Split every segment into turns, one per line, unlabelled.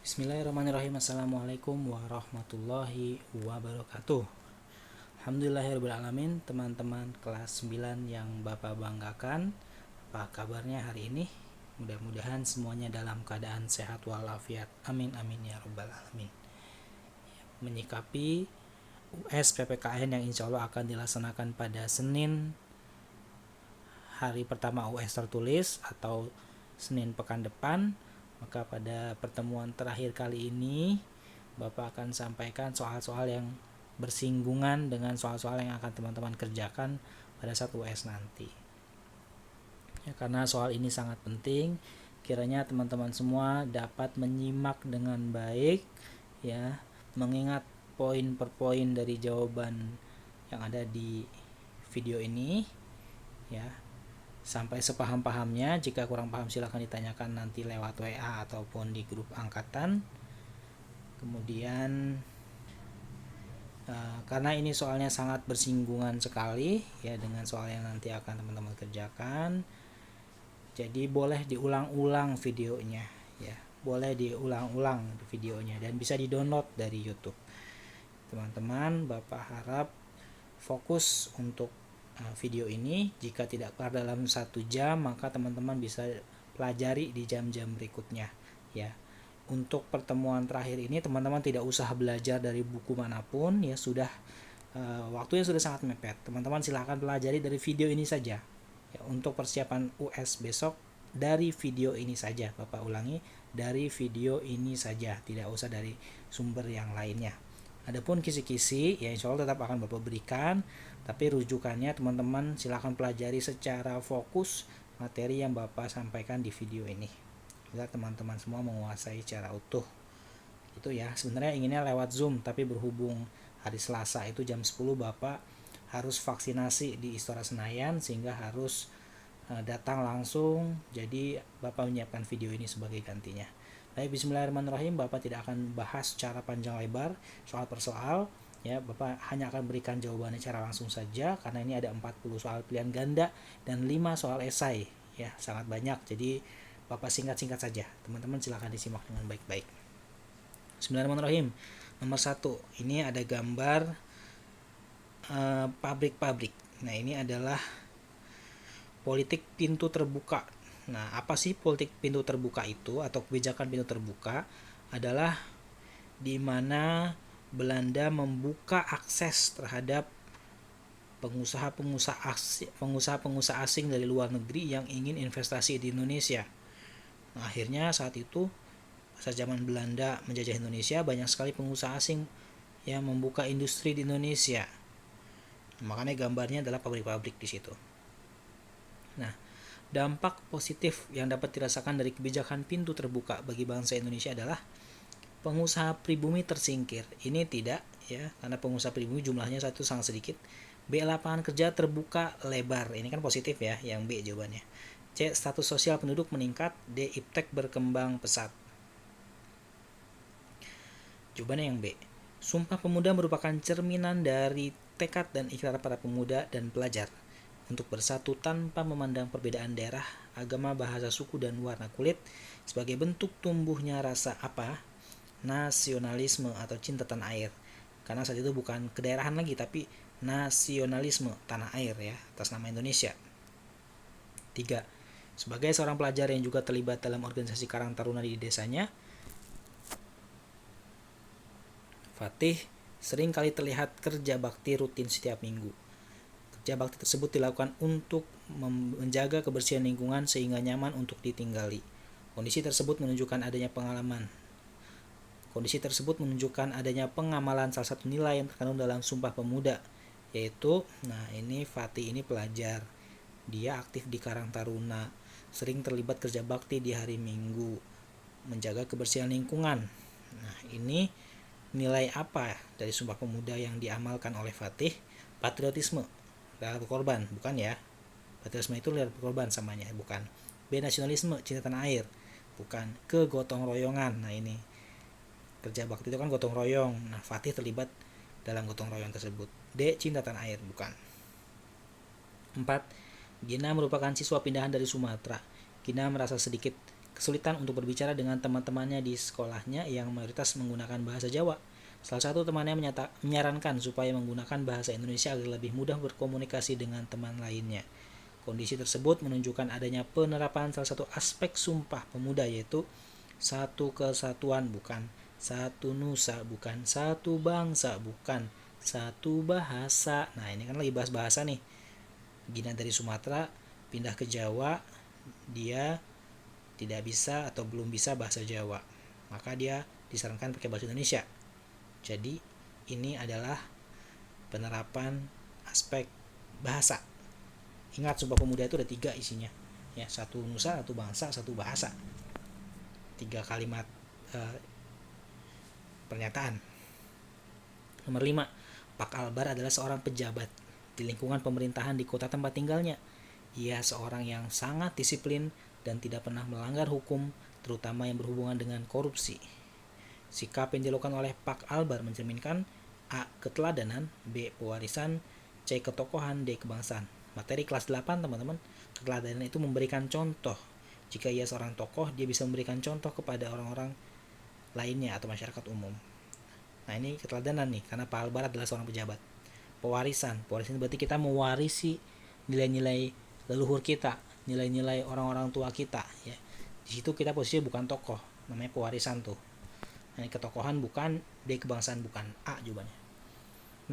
Bismillahirrahmanirrahim. Assalamualaikum warahmatullahi wabarakatuh. Alhamdulillahirrahmanirrahim. Teman-teman kelas 9 yang Bapak banggakan, apa kabarnya hari ini? Mudah-mudahan semuanya dalam keadaan sehat walafiat. Amin amin ya rabbal alamin. Menyikapi US PPKN yang insya Allah akan dilaksanakan pada Senin, hari pertama US tertulis, atau Senin pekan depan, maka pada pertemuan terakhir kali ini Bapak akan sampaikan soal-soal yang bersinggungan dengan soal-soal yang akan teman-teman kerjakan pada saat US nanti. Ya, karena soal ini sangat penting, kiranya teman-teman semua dapat menyimak dengan baik, ya, mengingat poin per poin dari jawaban yang ada di video ini, ya, sampai sepaham-pahamnya. Jika kurang paham silahkan ditanyakan nanti lewat WA ataupun di grup angkatan. Kemudian karena ini soalnya sangat bersinggungan sekali ya dengan soal yang nanti akan teman-teman kerjakan, jadi boleh diulang-ulang videonya, ya, boleh diulang-ulang videonya dan bisa di-download dari YouTube. Teman-teman, Bapak harap fokus untuk video ini. Jika tidak kelar dalam 1 jam, maka teman-teman bisa pelajari di jam-jam berikutnya, ya. Untuk pertemuan terakhir ini teman-teman tidak usah belajar dari buku manapun, ya, sudah waktunya sudah sangat mepet. Teman-teman silahkan pelajari dari video ini saja, ya. Untuk persiapan US besok, dari video ini saja. Bapak ulangi, dari video ini saja, tidak usah dari sumber yang lainnya. Adapun kisi-kisi, ya insya Allah tetap akan Bapak berikan, tapi rujukannya teman-teman silahkan pelajari secara fokus materi yang Bapak sampaikan di video ini, agar teman-teman semua menguasai secara utuh. Itu ya, sebenarnya inginnya lewat Zoom, tapi berhubung hari Selasa itu jam 10 Bapak harus vaksinasi di Istora Senayan sehingga harus datang langsung, jadi Bapak menyiapkan video ini sebagai gantinya. Baik, bismillahirrahmanirrahim. Bapak tidak akan bahas secara panjang lebar soal per soal, ya. Bapak hanya akan berikan jawabannya secara langsung saja karena ini ada 40 soal pilihan ganda dan 5 soal esai, ya, sangat banyak. Jadi Bapak singkat-singkat saja. Teman-teman silahkan disimak dengan baik-baik. Bismillahirrahmanirrahim. Nomor 1, ini ada gambar pabrik-pabrik. Nah, ini adalah politik pintu terbuka. Nah, apa sih politik pintu terbuka itu atau kebijakan pintu terbuka? Adalah di mana Belanda membuka akses terhadap pengusaha-pengusaha asing dari luar negeri yang ingin investasi di Indonesia. Nah, akhirnya saat itu, saat zaman Belanda menjajah Indonesia, banyak sekali pengusaha asing yang membuka industri di Indonesia. Makanya gambarnya adalah pabrik-pabrik di situ. Nah, dampak positif yang dapat dirasakan dari kebijakan pintu terbuka bagi bangsa Indonesia adalah pengusaha pribumi tersingkir. Ini tidak, ya, karena pengusaha pribumi jumlahnya satu sangat sedikit. B, lapangan kerja terbuka lebar. Ini kan positif ya, yang B jawabannya. C, status sosial penduduk meningkat. D, iptek berkembang pesat. Jawabannya yang B. Sumpah Pemuda merupakan cerminan dari tekad dan ikhtiar para pemuda dan pelajar untuk bersatu tanpa memandang perbedaan daerah, agama, bahasa, suku, dan warna kulit sebagai bentuk tumbuhnya rasa apa? Nasionalisme atau cinta tanah air. Karena saat itu bukan kedaerahan lagi, tapi nasionalisme tanah air, ya, atas nama Indonesia. 3. Sebagai seorang pelajar yang juga terlibat dalam organisasi Karang Taruna di desanya, Fatih sering kali terlihat kerja bakti rutin setiap minggu. Kerja bakti tersebut dilakukan untuk menjaga kebersihan lingkungan sehingga nyaman untuk ditinggali. Kondisi tersebut menunjukkan adanya pengamalan salah satu nilai yang terkandung dalam Sumpah Pemuda, yaitu, nah, ini Fatih ini pelajar, dia aktif di Karang Taruna, sering terlibat kerja bakti di hari Minggu, menjaga kebersihan lingkungan. Nah, ini nilai apa dari Sumpah Pemuda yang diamalkan oleh Fatih? Patriotisme, rela berkorban, bukan ya? Patriotisme itu rela berkorban samanya, bukan. B, nasionalisme, cinta tanah air, bukan. Kegotong royongan. Nah, ini kerja bakti itu kan gotong royong. Nah, Fatih terlibat dalam gotong royong tersebut. D, cinta tanah air, bukan. 4. Gina merupakan siswa pindahan dari Sumatera. Gina merasa sedikit kesulitan untuk berbicara dengan teman-temannya di sekolahnya yang mayoritas menggunakan bahasa Jawa. Salah satu temannya menyarankan supaya menggunakan bahasa Indonesia agar lebih mudah berkomunikasi dengan teman lainnya. Kondisi tersebut menunjukkan adanya penerapan salah satu aspek Sumpah Pemuda, yaitu satu kesatuan bukan, satu nusa bukan, satu bangsa bukan, satu bahasa. Nah, ini kan lagi bahas bahasa nih. Gina dari Sumatera pindah ke Jawa, dia tidak bisa atau belum bisa bahasa Jawa, maka dia disarankan pakai bahasa Indonesia. Jadi ini adalah penerapan aspek bahasa. Ingat, Sumpah Pemuda itu ada 3 isinya, ya, satu nusa, satu bangsa, satu bahasa. 3 kalimat pernyataan. Nomor 5, Pak Albar adalah seorang pejabat di lingkungan pemerintahan di kota tempat tinggalnya. Ia seorang yang sangat disiplin dan tidak pernah melanggar hukum, terutama yang berhubungan dengan korupsi. Sikap yang dilakukan oleh Pak Albar mencerminkan A. Keteladanan, B. Pewarisan, C. Ketokohan, D. Kebangsaan. Materi kelas 8 teman-teman. Keteladanan itu memberikan contoh. Jika ia seorang tokoh, dia bisa memberikan contoh kepada orang-orang lainnya atau masyarakat umum. Nah, ini keteladanan nih, karena Pak Albar adalah seorang pejabat. Pewarisan berarti kita mewarisi nilai-nilai leluhur kita, nilai-nilai orang-orang tua kita, ya. Di situ kita posisinya bukan tokoh, namanya pewarisan tuh. Nah, ketokohan bukan, D. Kebangsaan bukan, A jawabannya.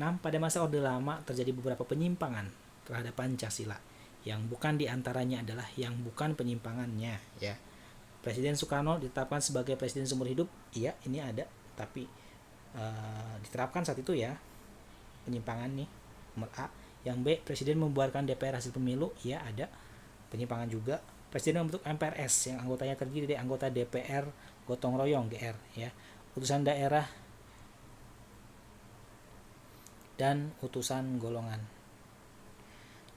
6. Pada masa Orde Lama terjadi beberapa penyimpangan terhadap Pancasila. Yang bukan diantaranya adalah yang bukan penyimpangannya, ya. Presiden Soekarno ditetapkan sebagai presiden seumur hidup. Iya, ini ada, tapi diterapkan saat itu, ya. Penyimpangan nih, nomor A. Yang B, presiden membuarkan DPR hasil pemilu. Ya, ada penyimpangan juga. Presiden membentuk MPRS yang anggotanya terdiri dari anggota DPR gotong royong GR, ya, utusan daerah dan utusan golongan.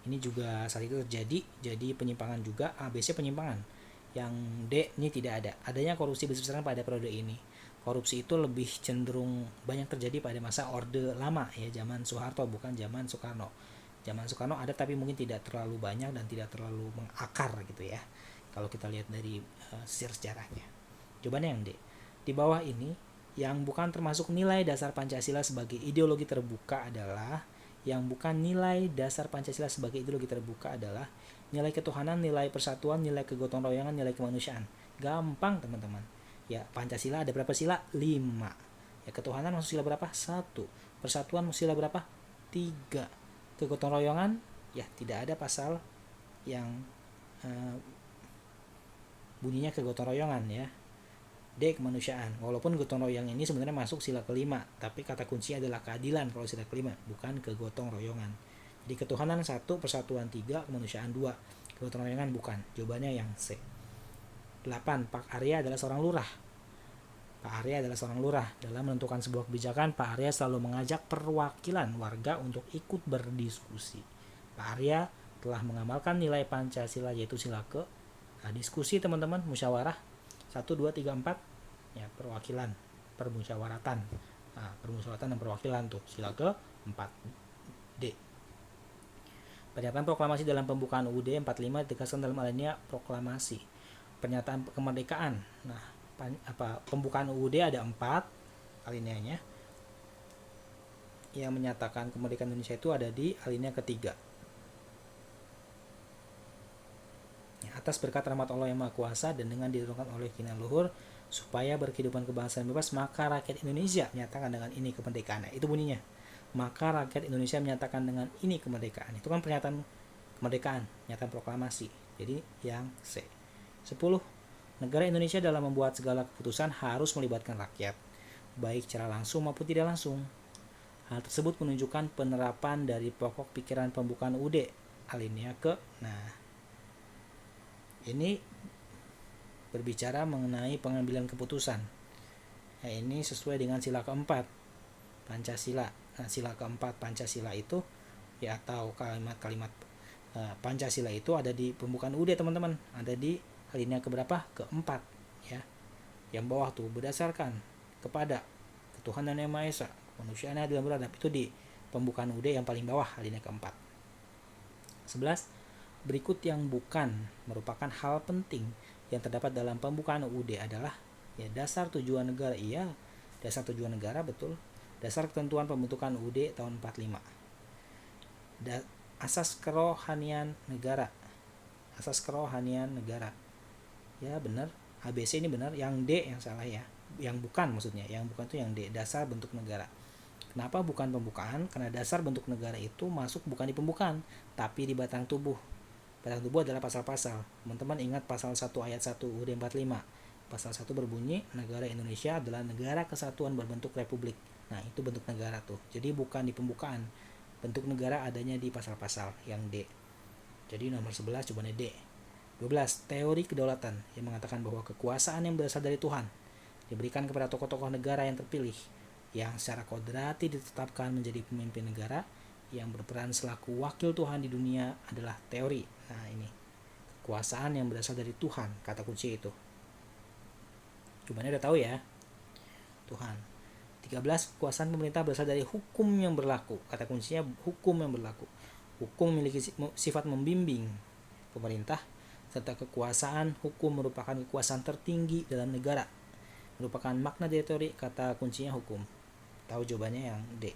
Ini juga saat itu terjadi, jadi penyimpangan juga. ABC penyimpangan. Yang D ini tidak ada. Adanya korupsi besar-besaran pada periode ini. Korupsi itu lebih cenderung banyak terjadi pada masa Orde Lama, ya, zaman Soeharto, bukan zaman Soekarno. Zaman Soekarno ada, tapi mungkin tidak terlalu banyak dan tidak terlalu mengakar gitu, ya, kalau kita lihat dari sejarahnya. Jawabannya yang D. Di bawah ini, yang bukan termasuk nilai dasar Pancasila sebagai ideologi terbuka adalah, yang bukan nilai dasar Pancasila sebagai ideologi terbuka adalah nilai ketuhanan, nilai persatuan, nilai kegotong royongan, nilai kemanusiaan. Gampang teman-teman. Ya, Pancasila ada berapa sila? 5. Ya, ketuhanan masuk sila berapa? 1. Persatuan masuk sila berapa? 3. Kegotong royongan, ya, tidak ada pasal yang bunyinya kegotong royongan, ya. D. Kemanusiaan. Walaupun gotong royong ini sebenarnya masuk sila kelima, tapi kata kunci adalah keadilan kalau sila kelima, bukan kegotong royongan. Jadi ketuhanan 1, persatuan 3, kemanusiaan 2, kegotong royongan bukan. Jawabannya yang C. 8. Pak Arya adalah seorang lurah. Pak Arya adalah seorang lurah. Dalam menentukan sebuah kebijakan, Pak Arya selalu mengajak perwakilan warga untuk ikut berdiskusi. Pak Arya telah mengamalkan nilai Pancasila, yaitu sila ke diskusi teman-teman, musyawarah 1, 2, 3, 4, ya, perwakilan, permusyawaratan. Nah, permusyawaratan dan perwakilan tuh sila ke 4. D. Pernyataan proklamasi dalam pembukaan UUD 45 ditegaskan dalam alinea proklamasi. Pernyataan kemerdekaan. Nah, pembukaan UUD ada 4 alineanya. Yang menyatakan kemerdekaan Indonesia itu ada di alinea ketiga. Atas berkat rahmat Allah yang Maha Kuasa dan dengan didorongkan oleh keinginan luhur supaya berkehidupan kebangsaan bebas, maka rakyat Indonesia menyatakan dengan ini kemerdekaan. Nah, itu bunyinya. Maka rakyat Indonesia menyatakan dengan ini kemerdekaan. Itu kan pernyataan kemerdekaan, pernyataan proklamasi. Jadi yang C. 10. Negara Indonesia dalam membuat segala keputusan harus melibatkan rakyat, baik secara langsung maupun tidak langsung. Hal tersebut menunjukkan penerapan dari pokok pikiran pembukaan UUD alinea ke. Nah, ini berbicara mengenai pengambilan keputusan. Nah, ini sesuai dengan sila keempat Pancasila. Nah, sila keempat Pancasila itu, ya, atau kalimat-kalimat Pancasila itu ada di pembukaan UUD teman-teman. Ada di alinea keberapa? Keempat, ya. Yang bawah tuh, berdasarkan kepada ketuhanan yang Maha Esa, kemanusiaan yang adil dan beradab, itu di pembukaan UUD yang paling bawah, alinea keempat. 11. Berikut yang bukan merupakan hal penting yang terdapat dalam pembukaan UUD adalah ya dasar tujuan negara. Iya, dasar tujuan negara betul. Dasar ketentuan pembentukan UUD tahun 45. Asas kerohanian negara. Asas kerohanian negara. Ya benar, ABC ini benar, yang D yang salah ya. Yang bukan maksudnya, yang bukan itu yang D, dasar bentuk negara. Kenapa bukan pembukaan? Karena dasar bentuk negara itu masuk bukan di pembukaan, tapi di batang tubuh. Batang tubuh adalah pasal-pasal. Teman-teman ingat pasal 1 ayat 1 UUD 45. Pasal 1 berbunyi, negara Indonesia adalah negara kesatuan berbentuk republik. Nah, itu bentuk negara tuh. Jadi bukan di pembukaan. Bentuk negara adanya di pasal-pasal yang D. Jadi nomor 11 jawabannya D. 12. Teori kedaulatan yang mengatakan bahwa kekuasaan yang berasal dari Tuhan diberikan kepada tokoh-tokoh negara yang terpilih yang secara kodrati ditetapkan menjadi pemimpin negara yang berperan selaku wakil Tuhan di dunia adalah teori. Nah ini, kekuasaan yang berasal dari Tuhan, kata kunci itu. Jawabannya udah tahu ya, Tuhan. 13. Kekuasaan pemerintah berasal dari hukum yang berlaku, kata kuncinya hukum yang berlaku. Hukum memiliki sifat membimbing pemerintah, serta kekuasaan hukum merupakan kekuasaan tertinggi dalam negara, merupakan makna dari teori, kata kuncinya hukum. Tahu jawabannya yang D.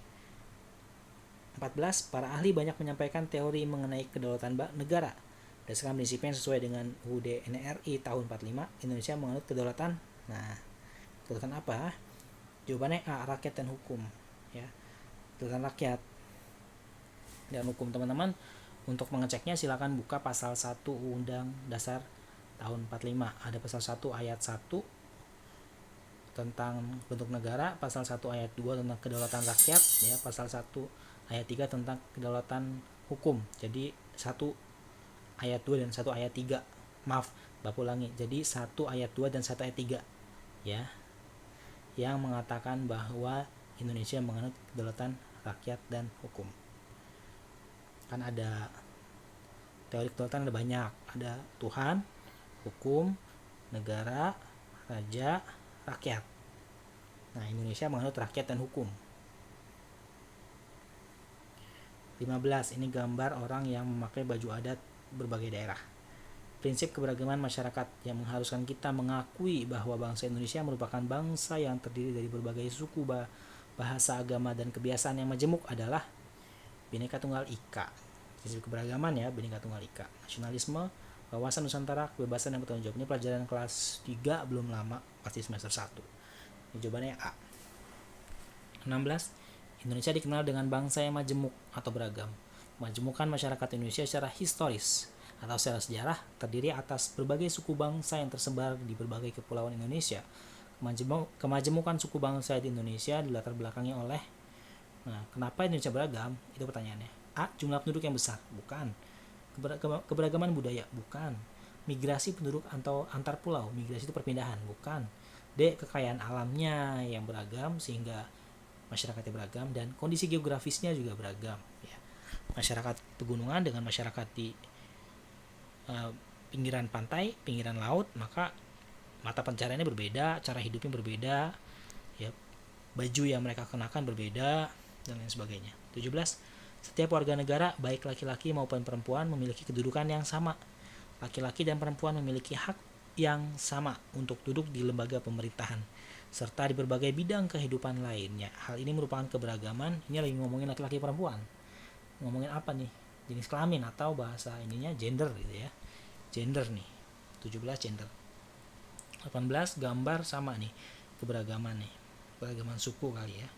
14. Para ahli banyak menyampaikan teori mengenai kedaulatan negara. Berdasarkan prinsip yang sesuai dengan UUD NRI tahun 45, Indonesia menganut kedaulatan. Nah, kedaulatan apa? Jawabannya A, rakyat dan hukum. Ya, kedaulatan rakyat dan hukum. Teman-teman, untuk mengeceknya silakan buka pasal 1 Undang Dasar tahun 45. Ada pasal 1 ayat 1 tentang bentuk negara, pasal 1 ayat 2 tentang kedaulatan rakyat, ya, pasal 1 ayat 3 tentang kedaulatan hukum. Jadi 1 ayat 2 dan 1 ayat 3. Maaf, Bapak ulangi. Jadi 1 ayat 2 dan 1 ayat 3. Ya. Yang mengatakan bahwa Indonesia menganut kedaulatan rakyat dan hukum. Kan ada teori kedaulatan ada banyak. Ada Tuhan, hukum, negara, raja, rakyat. Nah, Indonesia menganut rakyat dan hukum. 15. Ini gambar orang yang memakai baju adat berbagai daerah. Prinsip keberagaman masyarakat yang mengharuskan kita mengakui bahwa bangsa Indonesia merupakan bangsa yang terdiri dari berbagai suku, bahasa, agama, dan kebiasaan yang majemuk adalah Bhinneka Tunggal Ika. Prinsip keberagaman ya, Bhinneka Tunggal Ika. Nasionalisme, wawasan Nusantara, kebebasan dan bertanggung jawab. Ini pelajaran kelas 3 belum lama, pasti semester 1. Ini jawabannya A. 16. Indonesia dikenal dengan bangsa yang majemuk atau beragam. Kemajemukan masyarakat Indonesia secara historis atau secara sejarah terdiri atas berbagai suku bangsa yang tersebar di berbagai kepulauan Indonesia. Kemajemukan suku bangsa di Indonesia dilatar belakangi oleh, nah, kenapa Indonesia beragam? Itu pertanyaannya. A. Jumlah penduduk yang besar? Bukan. Keberagaman budaya? Bukan. Migrasi penduduk atau antar pulau? Migrasi itu perpindahan? Bukan. D. Kekayaan alamnya yang beragam sehingga masyarakatnya beragam, dan kondisi geografisnya juga beragam. Ya. Masyarakat pegunungan dengan masyarakat di pinggiran pantai, pinggiran laut, maka mata pencahariannya berbeda, cara hidupnya berbeda, ya, baju yang mereka kenakan berbeda, dan lain sebagainya. 17. Setiap warga negara, baik laki-laki maupun perempuan, memiliki kedudukan yang sama. Laki-laki dan perempuan memiliki hak yang sama untuk duduk di lembaga pemerintahan, serta di berbagai bidang kehidupan lainnya. Hal ini merupakan keberagaman. Ini lagi ngomongin laki-laki perempuan. Ngomongin apa nih? Jenis kelamin atau bahasa ininya gender gitu ya. Gender nih. 17 gender. 18 gambar sama nih. Keberagaman nih. Keberagaman suku kali ya.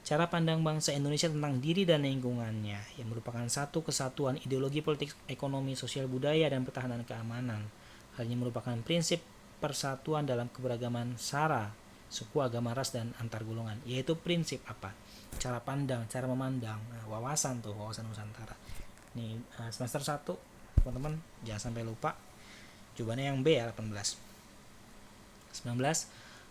Cara pandang bangsa Indonesia tentang diri dan lingkungannya yang merupakan satu kesatuan ideologi politik, ekonomi, sosial, budaya, dan pertahanan keamanan. Hal ini merupakan prinsip persatuan dalam keberagaman sara, suku, agama, ras, dan antar golongan. Yaitu prinsip apa? Cara pandang, cara memandang, wawasan tuh, wawasan Nusantara. Nih semester 1, teman-teman jangan sampai lupa. Jawabannya yang B ya, 18. 19.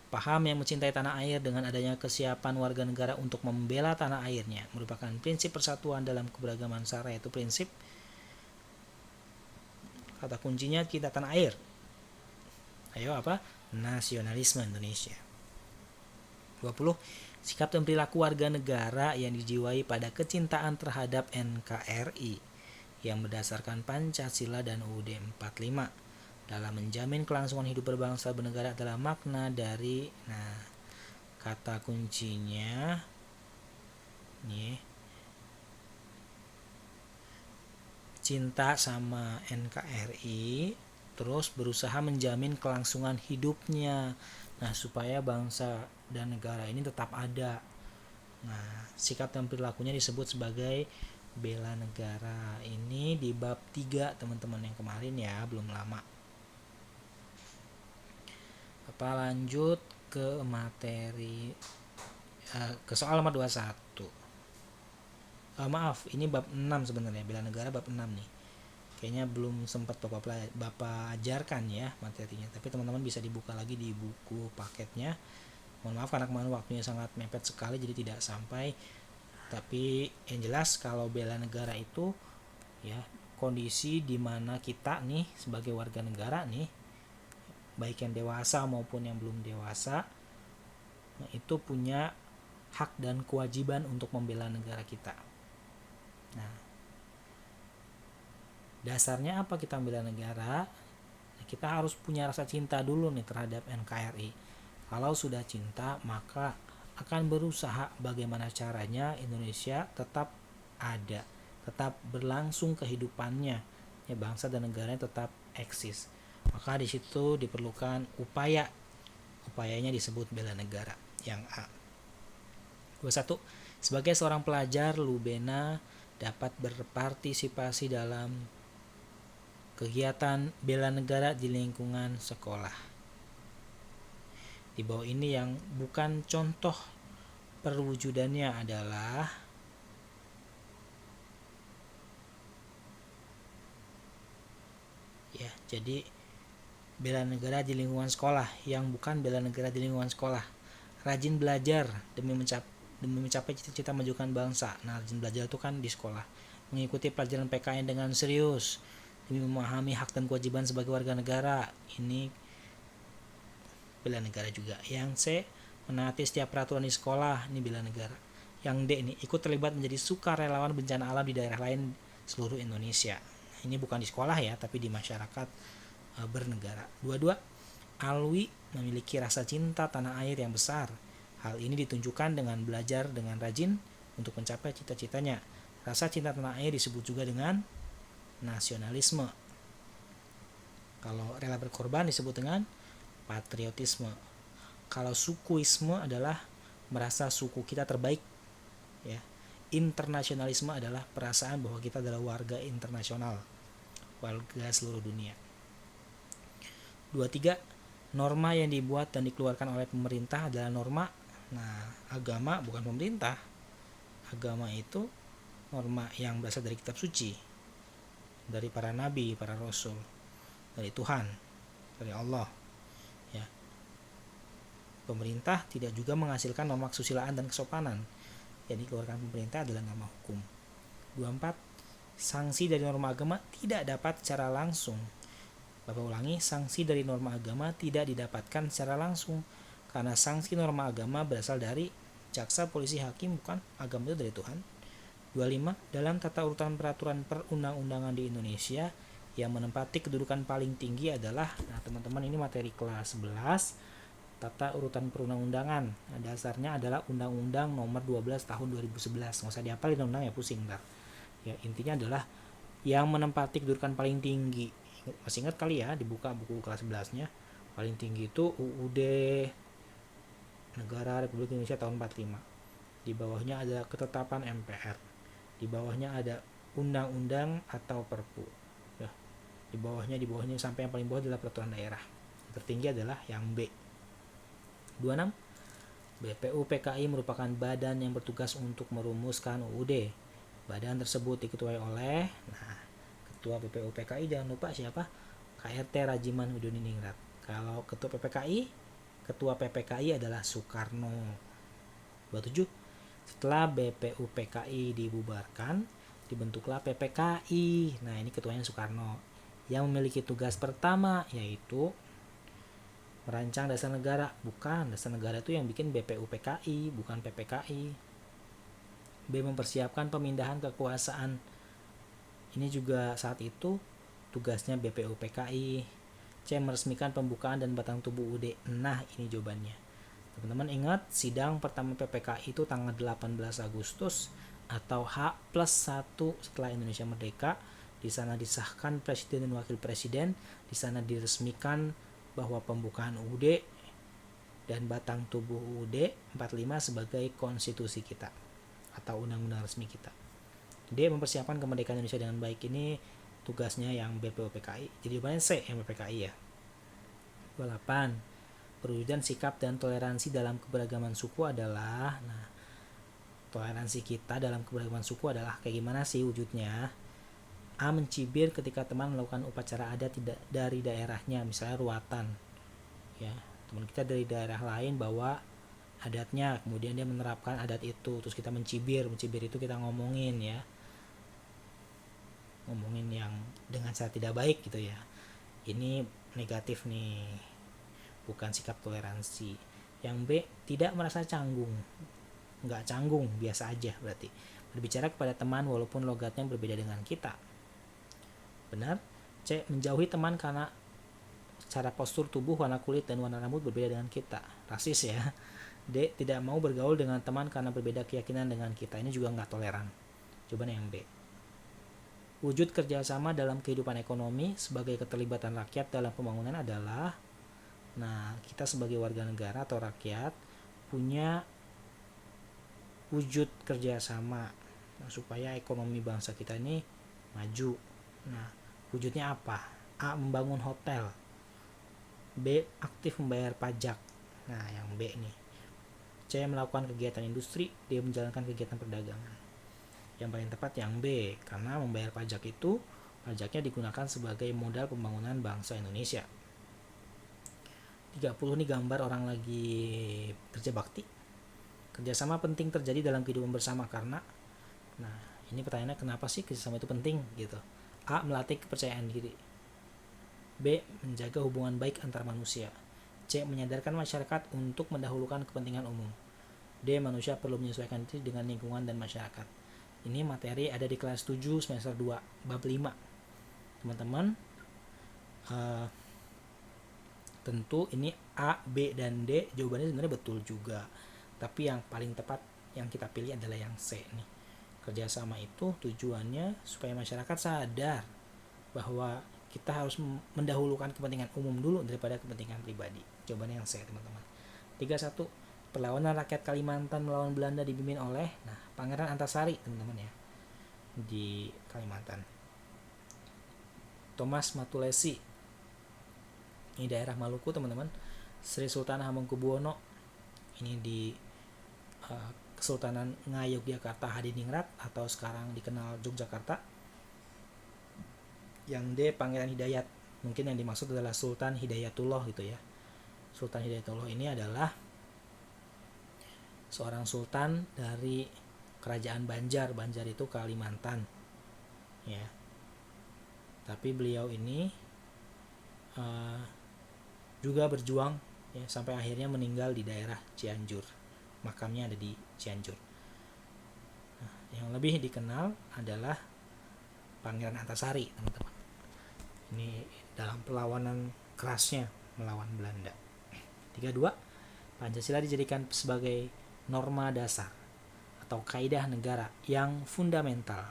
Paham yang mencintai tanah air dengan adanya kesiapan warga negara untuk membela tanah airnya merupakan prinsip persatuan dalam keberagaman sara, yaitu prinsip, kata kuncinya, cinta tanah air. Ayo apa? Nasionalisme Indonesia. 20. Sikap dan perilaku warga negara yang dijiwai pada kecintaan terhadap NKRI yang berdasarkan Pancasila dan UUD 45 dalam menjamin kelangsungan hidup berbangsa bernegara adalah makna dari, nah kata kuncinya nih, cinta sama NKRI, terus berusaha menjamin kelangsungan hidupnya, nah supaya bangsa dan negara ini tetap ada. Nah, sikap dan perilakunya disebut sebagai bela negara. Ini di bab 3 teman-teman yang kemarin ya, belum lama. Apa lanjut ke materi ke soal nomor 21. Maaf, ini bab 6 sebenarnya, bela negara bab 6 nih. Kayaknya belum sempat Bapak ajarkan ya materinya, tapi teman-teman bisa dibuka lagi di buku paketnya. Mohon maaf karena kemarin waktunya sangat mepet sekali jadi tidak sampai. Tapi yang jelas kalau bela negara itu ya kondisi dimana kita nih sebagai warga negara nih, baik yang dewasa maupun yang belum dewasa, itu punya hak dan kewajiban untuk membela negara kita. Nah, dasarnya apa kita membela negara? Kita harus punya rasa cinta dulu nih terhadap NKRI. Kalau sudah cinta, maka akan berusaha bagaimana caranya Indonesia tetap ada, tetap berlangsung kehidupannya, ya bangsa dan negaranya tetap eksis. Maka di situ diperlukan upaya. Upayanya disebut bela negara. Yang A. 21. Sebagai seorang pelajar, Lubena dapat berpartisipasi dalam kegiatan bela negara di lingkungan sekolah. Di bawah ini yang bukan contoh perwujudannya adalah ya, jadi bela negara di lingkungan sekolah, yang bukan bela negara di lingkungan sekolah. Rajin belajar demi mencapai cita-cita memajukan bangsa. Nah, rajin belajar itu kan di sekolah. Mengikuti pelajaran PKN dengan serius demi memahami hak dan kewajiban sebagai warga negara. Ini bela negara juga. Yang C, menaati setiap peraturan di sekolah. Ini bela negara. Yang D ini ikut terlibat menjadi sukarelawan bencana alam di daerah lain seluruh Indonesia. Ini bukan di sekolah ya, tapi di masyarakat bernegara. 22. Alwi memiliki rasa cinta tanah air yang besar. Hal ini ditunjukkan dengan belajar dengan rajin untuk mencapai cita-citanya. Rasa cinta tanah air disebut juga dengan nasionalisme. Kalau rela berkorban disebut dengan patriotisme. Kalau sukuisme adalah merasa suku kita terbaik, ya. Internasionalisme adalah perasaan bahwa kita adalah warga internasional, warga seluruh dunia. 23. Norma yang dibuat dan dikeluarkan oleh pemerintah adalah norma, agama bukan pemerintah. Agama itu norma yang berasal dari kitab suci, dari para nabi, para rasul, dari Tuhan, dari Allah, ya. Pemerintah tidak juga menghasilkan norma kesusilaan dan kesopanan. Yang dikeluarkan pemerintah adalah norma hukum. 24. Sanksi dari norma agama tidak dapat secara langsung. Bapak ulangi, sanksi dari norma agama tidak didapatkan secara langsung, karena sanksi norma agama berasal dari jaksa, polisi, hakim, bukan. Agama itu dari Tuhan. 25. Dalam tata urutan peraturan perundang-undangan di Indonesia, yang menempati kedudukan paling tinggi adalah, teman-teman ini materi kelas 11, tata urutan perundang-undangan. Dasarnya adalah Undang-Undang Nomor 12 Tahun 2011. Nggak usah dihafal undang ya, pusing ntar. Ya, intinya adalah yang menempati kedudukan paling tinggi. Masih ingat kali ya, dibuka buku kelas 11-nya. Paling tinggi itu UUD Negara Republik Indonesia tahun 45. Di bawahnya ada ketetapan MPR. Di bawahnya ada undang-undang atau perpu. Ya. Di bawahnya sampai yang paling bawah adalah peraturan daerah. Yang tertinggi adalah yang B. 26. BPU PKI merupakan badan yang bertugas untuk merumuskan UUD. Badan tersebut diketuai oleh Ketua BPU PKI jangan lupa siapa? KRT Rajiman Udiningrat. Kalau Ketua PPKI adalah Soekarno. 27. Setelah BPU PKI dibubarkan, dibentuklah PPKI. Nah, ini ketuanya Soekarno. Yang memiliki tugas pertama yaitu merancang dasar negara. Bukan, dasar negara itu yang bikin BPU PKI, bukan PPKI. B. Mempersiapkan pemindahan kekuasaan. Ini juga saat itu tugasnya BPU PKI. C. C. Meresmikan pembukaan dan batang tubuh UUD. Nah, ini jawabannya. Teman-teman ingat, sidang pertama PPKI itu tanggal 18 Agustus atau H+1 setelah Indonesia merdeka. Di sana disahkan presiden dan wakil presiden. Di sana diresmikan bahwa pembukaan UUD dan batang tubuh UUD 45 sebagai konstitusi kita atau undang-undang resmi kita. D. Mempersiapkan kemerdekaan Indonesia dengan baik. Ini tugasnya yang BPUPKI. Jadi jawabannya C yang BPKI ya. 28. Perwujudan sikap dan toleransi dalam keberagaman suku adalah, toleransi kita dalam keberagaman suku adalah kayak gimana sih wujudnya? A. Mencibir ketika teman melakukan upacara adat dari daerahnya, misalnya ruatan. Ya, teman kita dari daerah lain bawa adatnya, kemudian dia menerapkan adat itu, terus kita mencibir itu kita ngomongin ya, ngomongin yang dengan cara tidak baik gitu ya. Ini negatif nih, bukan sikap toleransi. Yang B, tidak merasa canggung. Nggak canggung, biasa aja berarti. Berbicara kepada teman walaupun logatnya berbeda dengan kita. Benar. C, menjauhi teman karena cara postur tubuh, warna kulit, dan warna rambut berbeda dengan kita. Rasis ya. D, tidak mau bergaul dengan teman karena berbeda keyakinan dengan kita. Ini juga nggak toleran. Jawabannya yang B. Wujud kerjasama dalam kehidupan ekonomi sebagai keterlibatan rakyat dalam pembangunan adalah, kita sebagai warga negara atau rakyat punya wujud kerjasama supaya ekonomi bangsa kita ini maju. Wujudnya apa? A. Membangun hotel. B. Aktif membayar pajak. Yang B nih. C. Melakukan kegiatan industri. D. Menjalankan kegiatan perdagangan. Yang paling tepat yang B, karena membayar pajak itu, pajaknya digunakan sebagai modal pembangunan bangsa Indonesia. 30 nih gambar orang lagi kerja bakti. Kerjasama penting terjadi dalam kehidupan bersama karena, ini pertanyaannya kenapa sih kerjasama itu penting gitu. A. Melatih kepercayaan diri. B. Menjaga hubungan baik antar manusia. C. Menyadarkan masyarakat untuk mendahulukan kepentingan umum. D. Manusia perlu menyesuaikan diri dengan lingkungan dan masyarakat. Ini materi ada di kelas 7 semester 2 bab 5. Teman-teman, tentu ini A, B, dan D jawabannya sebenarnya betul juga. Tapi yang paling tepat yang kita pilih adalah yang C nih. Kerjasama itu tujuannya supaya masyarakat sadar bahwa kita harus mendahulukan kepentingan umum dulu daripada kepentingan pribadi. Jawabannya yang C, teman-teman. 31. Perlawanan rakyat Kalimantan melawan Belanda dipimpin oleh Pangeran Antasari, teman-teman ya, di Kalimantan. Thomas Matulesi, ini daerah Maluku, teman-teman. Sri Sultan Hamengkubuwono, ini di Kesultanan Ngayogyakarta Hadiningrat atau sekarang dikenal Yogyakarta. Yang D. Pangeran Hidayat, mungkin yang dimaksud adalah Sultan Hidayatullah gitu ya. Sultan Hidayatullah ini adalah seorang sultan dari kerajaan Banjar. Banjar itu Kalimantan ya. Tapi beliau ini juga berjuang ya, sampai akhirnya meninggal di daerah Cianjur. Makamnya ada di Cianjur. Yang lebih dikenal adalah Pangeran Antasari, teman-teman. Ini dalam perlawanan kerasnya melawan Belanda. 32. Pancasila dijadikan sebagai norma dasar atau kaidah negara yang fundamental.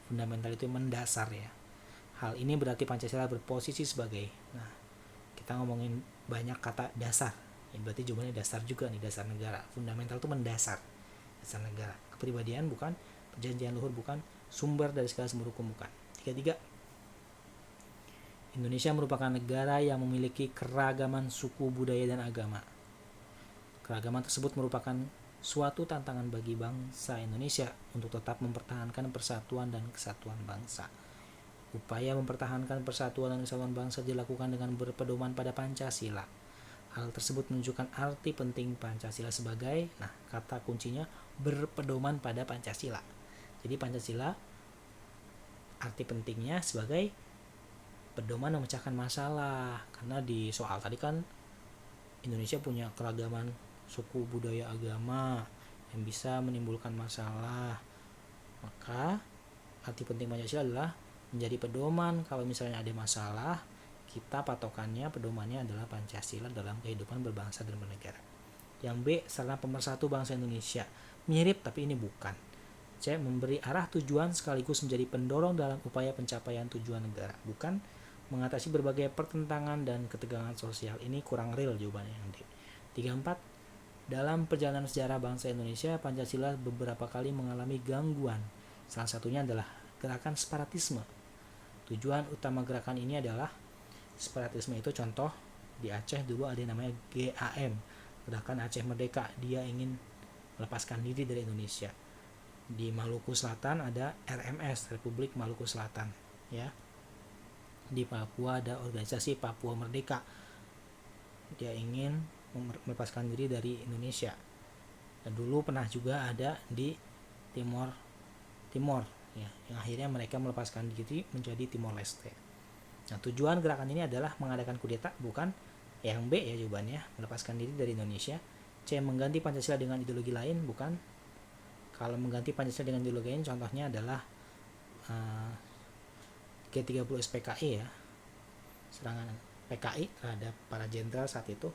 Fundamental itu mendasar ya. Hal ini berarti Pancasila berposisi sebagai, kita ngomongin banyak kata dasar. Ini berarti jawabannya dasar juga nih, dasar negara. Fundamental itu mendasar, dasar negara. Kepribadian bukan, perjanjian luhur bukan, sumber dari segala sumber hukum bukan. 33. Indonesia merupakan negara yang memiliki keragaman suku, budaya, dan agama. Keragaman tersebut merupakan suatu tantangan bagi bangsa Indonesia untuk tetap mempertahankan persatuan dan kesatuan bangsa. Upaya mempertahankan persatuan dan kesatuan bangsa dilakukan dengan berpedoman pada Pancasila. Hal tersebut menunjukkan arti penting Pancasila sebagai, kata kuncinya berpedoman pada Pancasila. Jadi Pancasila arti pentingnya sebagai pedoman memecahkan masalah. Karena di soal tadi kan Indonesia punya keragaman suku, budaya, agama yang bisa menimbulkan masalah. Maka arti penting Pancasila adalah menjadi pedoman kalau misalnya ada masalah, kita patokannya, pedomannya adalah Pancasila dalam kehidupan berbangsa dan bernegara. Yang B, sarana pemersatu bangsa Indonesia. Mirip tapi ini bukan. C, memberi arah tujuan sekaligus menjadi pendorong dalam upaya pencapaian tujuan negara. Bukan. Mengatasi berbagai pertentangan dan ketegangan sosial. Ini kurang real jawabannya yang D. 34. Dalam perjalanan sejarah bangsa Indonesia, Pancasila beberapa kali mengalami gangguan. Salah satunya adalah gerakan separatisme. Tujuan utama gerakan ini adalah separatisme itu, contoh di Aceh dulu ada yang namanya GAM, Gerakan Aceh Merdeka. Dia ingin melepaskan diri dari Indonesia. Di Maluku Selatan ada RMS, Republik Maluku Selatan, ya. Di Papua ada organisasi Papua Merdeka. Dia ingin melepaskan diri dari Indonesia. Dan dulu pernah juga ada di Timor ya, yang akhirnya mereka melepaskan diri menjadi Timor Leste. Nah, tujuan gerakan ini adalah mengadakan kudeta, bukan. Yang B ya jawabannya, melepaskan diri dari Indonesia. C, mengganti Pancasila dengan ideologi lain, bukan. Kalau mengganti Pancasila dengan ideologi lain, contohnya adalah G30 SPKI ya, serangan PKI terhadap para jenderal saat itu.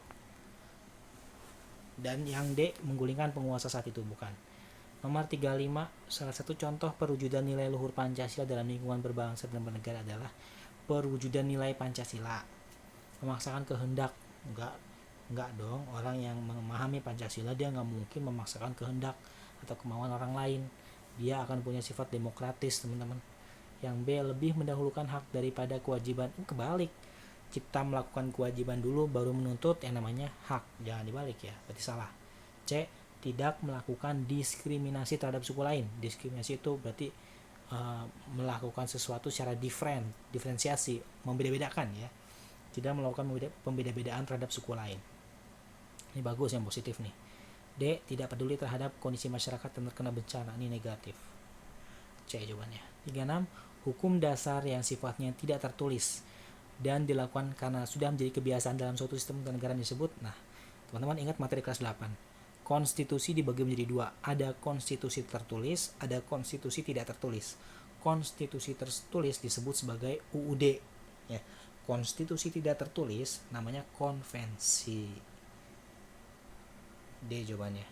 Dan yang D, menggulingkan penguasa saat itu, bukan. Nomor 35, salah satu contoh perwujudan nilai luhur Pancasila dalam lingkungan berbangsa dan bernegara adalah perwujudan nilai Pancasila. Memaksakan kehendak, enggak dong. Orang yang memahami Pancasila dia nggak mungkin memaksakan kehendak atau kemauan orang lain. Dia akan punya sifat demokratis, teman-teman. Yang B, lebih mendahulukan hak daripada kewajiban. Kebalik, cipta melakukan kewajiban dulu baru menuntut yang namanya hak. Jangan dibalik ya, berarti salah. C, tidak melakukan diskriminasi terhadap suku lain. Diskriminasi itu berarti melakukan sesuatu secara diferensiasi, membeda-bedakan ya. Tidak melakukan pembeda-bedaan terhadap suku lain. Ini bagus, yang positif nih. D, tidak peduli terhadap kondisi masyarakat yang terkena bencana. Ini negatif. C jawabannya. 36, hukum dasar yang sifatnya tidak tertulis dan dilakukan karena sudah menjadi kebiasaan dalam suatu sistem kenegaraan disebut. Nah, teman-teman ingat materi kelas 8. Konstitusi dibagi menjadi dua. Ada konstitusi tertulis, ada konstitusi tidak tertulis. Konstitusi tertulis disebut sebagai UUD. Ya. Konstitusi tidak tertulis namanya konvensi. D jawabannya.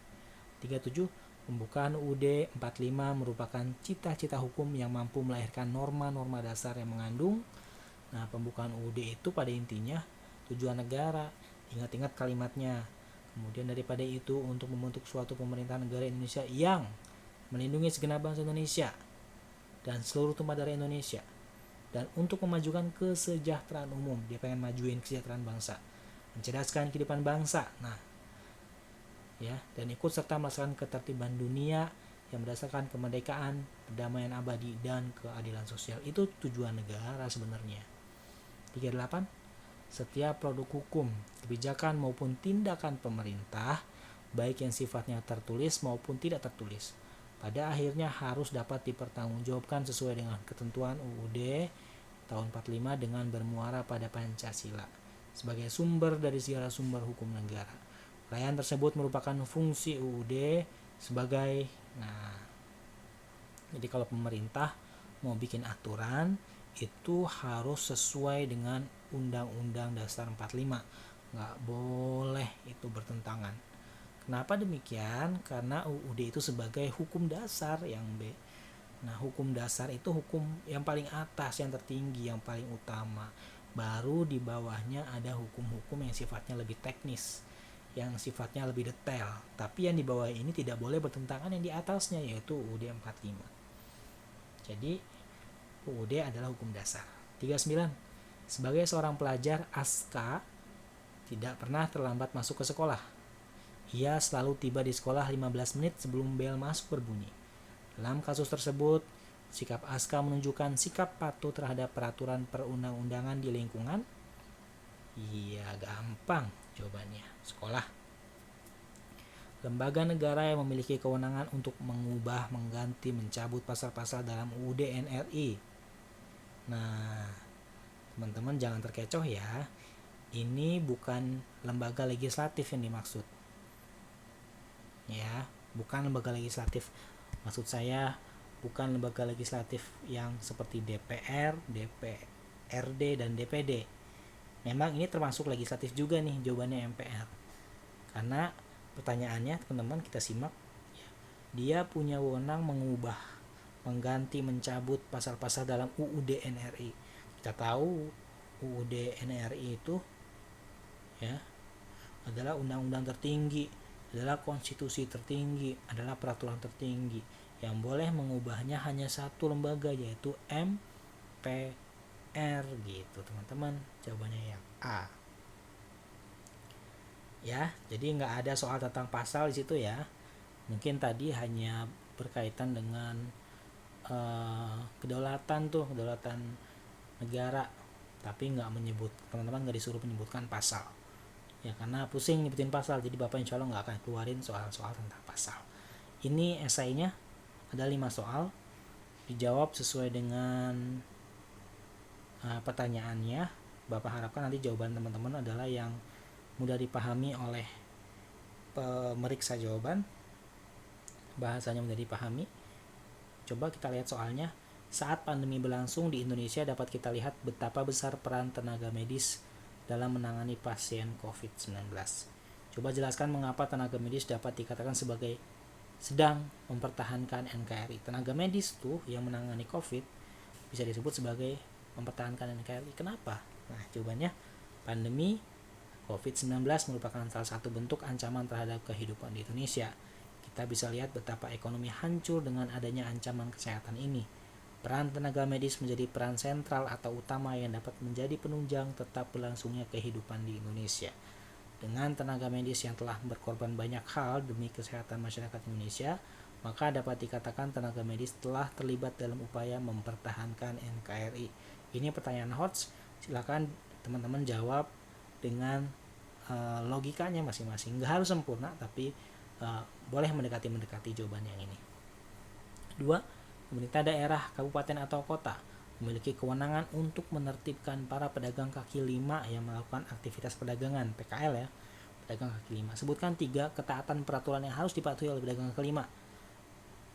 37. Pembukaan UUD 45 merupakan cita-cita hukum yang mampu melahirkan norma-norma dasar yang mengandung. Nah, pembukaan UUD itu pada intinya tujuan negara. Ingat-ingat kalimatnya. Kemudian daripada itu untuk membentuk suatu pemerintahan negara Indonesia yang melindungi segenap bangsa Indonesia dan seluruh tumpah darah Indonesia, dan untuk memajukan kesejahteraan umum. Dia pengen majuin kesejahteraan bangsa, mencerdaskan kehidupan bangsa. Nah, ya, dan ikut serta melaksanakan ketertiban dunia yang berdasarkan kemerdekaan, perdamaian abadi, dan keadilan sosial. Itu tujuan negara sebenarnya. 38. Setiap produk hukum, kebijakan maupun tindakan pemerintah, baik yang sifatnya tertulis maupun tidak tertulis, pada akhirnya harus dapat dipertanggungjawabkan sesuai dengan ketentuan UUD tahun 45 dengan bermuara pada Pancasila sebagai sumber dari segala sumber hukum negara. Uraian tersebut merupakan fungsi UUD sebagai, jadi kalau pemerintah mau bikin aturan itu harus sesuai dengan Undang-Undang Dasar 45. Nggak boleh itu bertentangan. Kenapa demikian? Karena UUD itu sebagai hukum dasar yang B. Nah, hukum dasar itu hukum yang paling atas, yang tertinggi, yang paling utama. Baru di bawahnya ada hukum-hukum yang sifatnya lebih teknis, yang sifatnya lebih detail. Tapi yang di bawah ini tidak boleh bertentangan yang di atasnya, yaitu UUD 45. Jadi UUD adalah hukum dasar. 39. Sebagai seorang pelajar, Aska tidak pernah terlambat masuk ke sekolah. Ia selalu tiba di sekolah 15 menit sebelum bel masuk berbunyi. Dalam kasus tersebut, sikap Aska menunjukkan sikap patuh terhadap peraturan perundang-undangan di lingkungan. Iya, gampang jawabannya. Sekolah. Lembaga negara yang memiliki kewenangan untuk mengubah, mengganti, mencabut pasal-pasal dalam UUD NRI. Nah, teman-teman jangan terkecoh ya. Ini bukan lembaga legislatif yang dimaksud. Ya, bukan lembaga legislatif. Maksud saya bukan lembaga legislatif yang seperti DPR, DPRD, dan DPD. Memang ini termasuk legislatif juga nih jawabannya MPR. Karena pertanyaannya teman-teman kita simak, dia punya wewenang mengubah, mengganti, mencabut pasal-pasal dalam UUD NRI. Kita tahu UUD NRI itu ya adalah undang-undang tertinggi, adalah konstitusi tertinggi, adalah peraturan tertinggi. Yang boleh mengubahnya hanya satu lembaga, yaitu MPR gitu teman-teman. Jawabannya yang A. Ya, jadi nggak ada soal tentang pasal di situ ya. Mungkin tadi hanya berkaitan dengan kedaulatan negara, tapi nggak menyebut, teman-teman nggak disuruh menyebutkan pasal ya, karena pusing nyebutin pasal, jadi bapak insya Allah nggak akan keluarin soal-soal tentang pasal. Ini esainya ada 5 soal, dijawab sesuai dengan pertanyaannya. Bapak harapkan nanti jawaban teman-teman adalah yang mudah dipahami oleh pemeriksa jawaban, bahasanya mudah dipahami. Coba kita lihat soalnya. Saat pandemi berlangsung di Indonesia, dapat kita lihat betapa besar peran tenaga medis dalam menangani pasien COVID-19. Coba jelaskan mengapa tenaga medis dapat dikatakan sebagai sedang mempertahankan NKRI. Tenaga medis tuh yang menangani COVID bisa disebut sebagai mempertahankan NKRI. Kenapa? Nah, jawabannya pandemi COVID-19 merupakan salah satu bentuk ancaman terhadap kehidupan di Indonesia. Kita bisa lihat betapa ekonomi hancur dengan adanya ancaman kesehatan ini. Peran tenaga medis menjadi peran sentral atau utama yang dapat menjadi penunjang tetap berlangsungnya kehidupan di Indonesia. Dengan tenaga medis yang telah berkorban banyak hal demi kesehatan masyarakat Indonesia, maka dapat dikatakan tenaga medis telah terlibat dalam upaya mempertahankan NKRI. Ini pertanyaan HOTS, silakan teman-teman jawab dengan logikanya masing-masing. Nggak harus sempurna, tapi boleh mendekati jawaban yang ini. 2. Pemerintah daerah, kabupaten atau kota memiliki kewenangan untuk menertibkan para pedagang kaki lima yang melakukan aktivitas perdagangan, PKL ya, pedagang kaki lima. Sebutkan 3 ketaatan peraturan yang harus dipatuhi oleh pedagang kaki lima.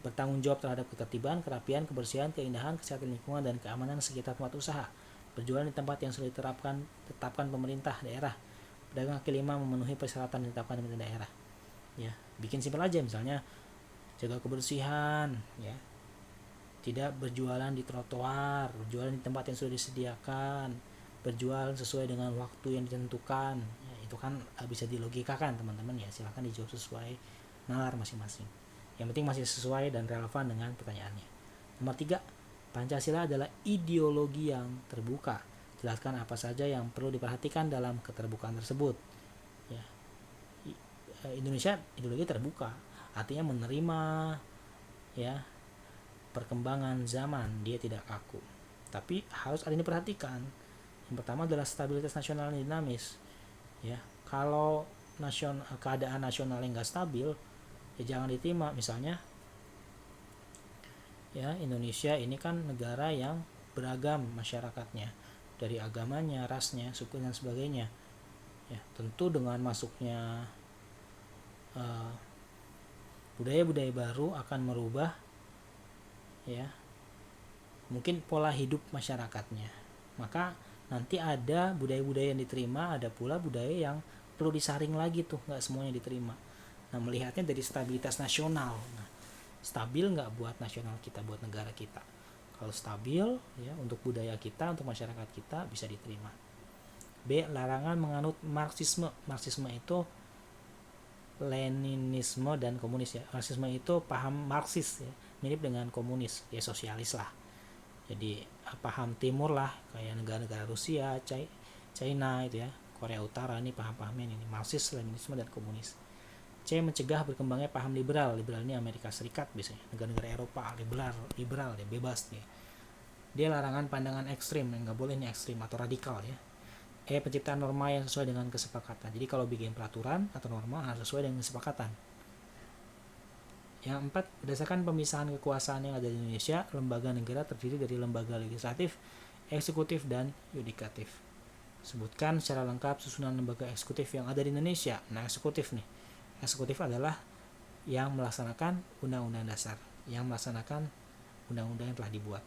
Bertanggung jawab terhadap ketertiban, kerapian, kebersihan, keindahan, kesehatan lingkungan, dan keamanan sekitar tempat usaha. Berjualan di tempat yang sudah tetapkan pemerintah daerah. Pedagang kaki lima memenuhi persyaratan ditetapkan pemerintah daerah. Ya, bikin simpel aja, misalnya jaga kebersihan, ya, tidak berjualan di trotoar, berjualan di tempat yang sudah disediakan, berjualan sesuai dengan waktu yang ditentukan. Ya, itu kan bisa dilogikakan teman-teman ya, silahkan dijawab sesuai nalar masing-masing. Yang penting masih sesuai dan relevan dengan pertanyaannya. Nomor 3, Pancasila adalah ideologi yang terbuka. Jelaskan apa saja yang perlu diperhatikan dalam keterbukaan tersebut. Ya, Indonesia ideologi terbuka, artinya menerima ya perkembangan zaman, dia tidak kaku. Tapi harus ada yang diperhatikan. Yang pertama adalah stabilitas nasional yang dinamis. Ya, kalau keadaan nasional yang nggak stabil, ya jangan diterima. Misalnya, ya Indonesia ini kan negara yang beragam masyarakatnya, dari agamanya, rasnya, suku dan sebagainya. Ya, tentu dengan masuknya budaya-budaya baru akan merubah ya mungkin pola hidup masyarakatnya. Maka nanti ada budaya-budaya yang diterima, ada pula budaya yang perlu disaring lagi tuh, nggak semuanya diterima. Nah, melihatnya dari stabilitas nasional. Nah, stabil nggak buat nasional kita, buat negara kita. Kalau stabil ya untuk budaya kita, untuk masyarakat kita bisa diterima. B. Larangan menganut Marxisme. Marxisme itu Leninisme dan komunis ya. Marxisme itu paham Marxis ya, mirip dengan komunis ya, sosialis lah. Jadi paham timur lah, kayak negara-negara Rusia, China itu ya, Korea Utara, ini paham-pahamnya ini Marxis, Leninisme dan komunis. C. Mencegah berkembangnya paham liberal. Liberal ini Amerika Serikat biasanya, negara-negara Eropa liberal ya, bebas nih. Dia larangan pandangan ekstrim, yang nggak boleh nih ekstrim atau radikal ya. Penciptaan norma yang sesuai dengan kesepakatan. Jadi kalau bikin peraturan atau norma harus sesuai dengan kesepakatan. Yang 4, berdasarkan pemisahan kekuasaan yang ada di Indonesia, lembaga negara terdiri dari lembaga legislatif, eksekutif, dan yudikatif. Sebutkan secara lengkap susunan lembaga eksekutif yang ada di Indonesia. Nah, eksekutif nih. Eksekutif adalah yang melaksanakan undang-undang dasar, yang melaksanakan undang-undang yang telah dibuat.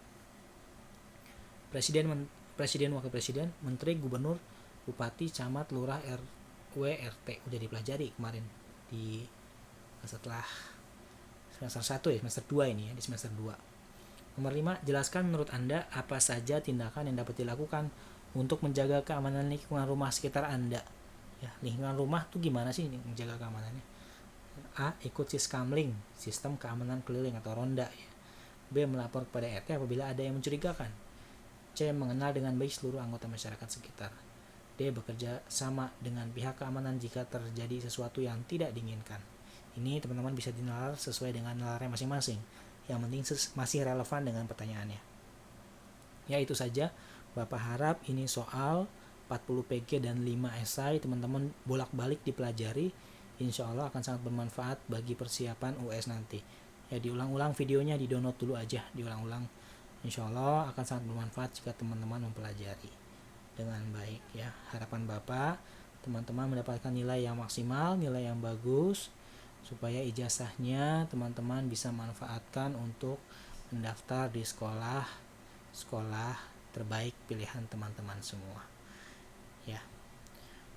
Presiden, wakil presiden, menteri, gubernur, bupati, camat, lurah, RW, RT. Udah dipelajari kemarin di setelah semester 1 ya, semester 2 ini ya, di semester 2. Nomor 5, jelaskan menurut Anda apa saja tindakan yang dapat dilakukan untuk menjaga keamanan lingkungan rumah sekitar Anda. Ya, lingkungan rumah tuh gimana sih menjaga keamanannya? A. Ikut Siskamling, sistem keamanan keliling atau ronda ya. B. Melapor kepada RT apabila ada yang mencurigakan. C. Mengenal dengan baik seluruh anggota masyarakat sekitar. D. Bekerja sama dengan pihak keamanan jika terjadi sesuatu yang tidak diinginkan. Ini teman-teman bisa dinalar sesuai dengan nalarnya masing-masing. Yang penting masih relevan dengan pertanyaannya. Ya, itu saja. Bapak harap ini soal 40 PG dan 5 esai teman-teman bolak-balik dipelajari. Insya Allah akan sangat bermanfaat bagi persiapan US nanti. Ya, diulang-ulang videonya, di-download dulu aja, diulang-ulang. Insya Allah akan sangat bermanfaat jika teman-teman mempelajari dengan baik ya. Harapan Bapak, teman-teman mendapatkan nilai yang maksimal, nilai yang bagus, supaya ijazahnya teman-teman bisa manfaatkan untuk mendaftar di sekolah terbaik pilihan teman-teman semua ya.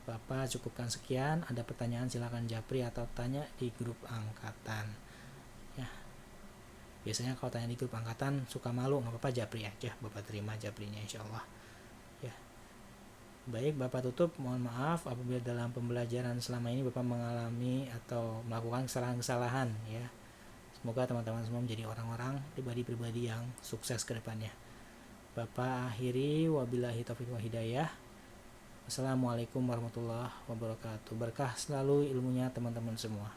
Bapak cukupkan sekian. Ada pertanyaan silakan japri atau tanya di grup angkatan ya. Biasanya kalau tanya di grup angkatan suka malu, nggak apa-apa, japri aja, Bapak terima japrinya insyaallah ya. Baik, Bapak tutup. Mohon maaf apabila dalam pembelajaran selama ini Bapak mengalami atau melakukan kesalahan-kesalahan ya. Semoga teman-teman semua menjadi orang-orang, pribadi-pribadi yang sukses ke depannya. Bapak akhiri, wabillahi taufiq wa hidayah. Assalamualaikum warahmatullahi wabarakatuh. Berkah selalu ilmunya teman-teman semua.